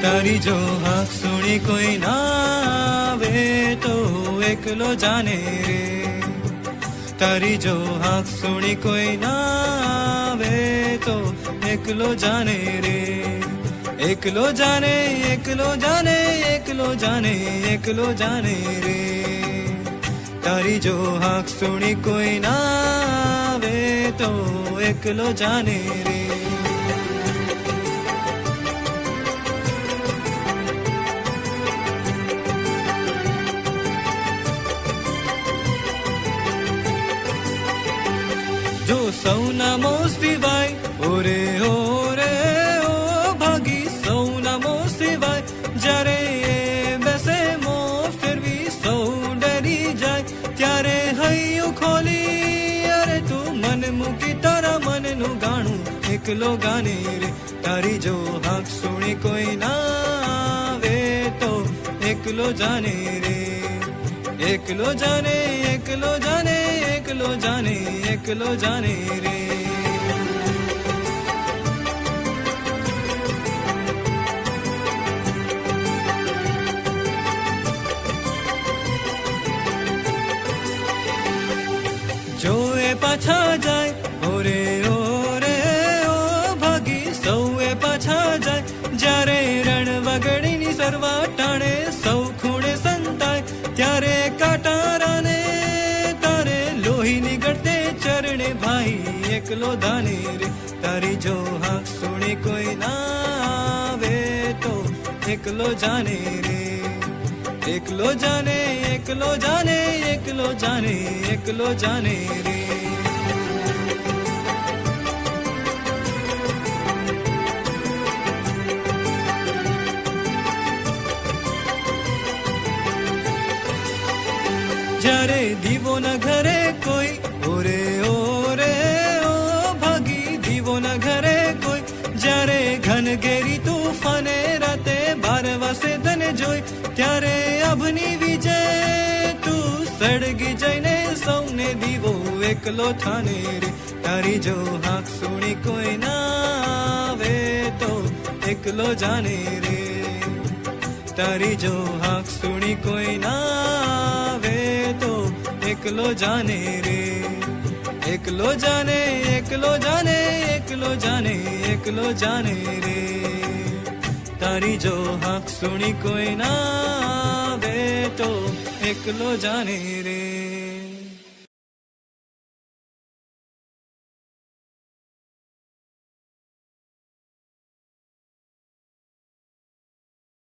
તારી જો હાક સુણી કોઈ ના આવે તો એકલો જાને રે. તારી જો હાક સુણી કોઈ ના આવે તો એકલો જાને રે. એકલો જાને એકલો જાને એકલો જાને એકલો જાને રે. તારી જો હાક સુણી કોઈ ના આવે તો એકલો જાને રે. જો સૌના મોં સિવાય ઓરે ઓરે ઓ ભાગી સૌના મોં સિવાય જ્યારે બેસે મોં ફેરવી સૌ ડરી જાય ત્યારે હૈયું ખોલી અરે તું મન મૂકી તારા મનનું ગાણું એકલો ગાને રે. તારી જો હાક સુણી કોઈ ના આવે તો એકલો જાને રે. એકલો જાને એકલો જાને એકલો જાને એકલો જાને રે. જો એ પાછા જાય ઓરે ઓરે ઓ ભાગી સૌ એ પાછા જાય જ્યારે રણ વગડીની સરવા ટાણે સૌ ખૂણે સંતાય ત્યારે કાટારાને તારે લોહી નીકળતે ચરણે ભાઈ એકલો ધાને રે. તારી જો હાક સુણી કોઈ ના આવે તો એકલો જાને રે. એકલો જાને એકલો જાને એકલો જાને એકલો જાને રે. જ્યારે દીવો ના ઘરે કોઈ ઓરે ઓરે ઓ ભાગી દીવો ના ઘરે કોઈ જ્યારે ઘન ઘેરી તુફાને રાતે 12 વાસે તને જોઈ ત્યારે અભની વિજય તું સળગી જઈને સૌને દીવો એકલો થાને રે. તારી જો હાક સુણી કોઈ ના આવે તો એકલો જાને રે. તારી જો હાક સુણી કોઈ ના આવે તો એકલો જાને રે. એકલો જાને એકલો જાને એકલો જાને એકલો જાને રે. તારી જો હાક સુણી કોઈ ના આવે તો એકલો જાને રે.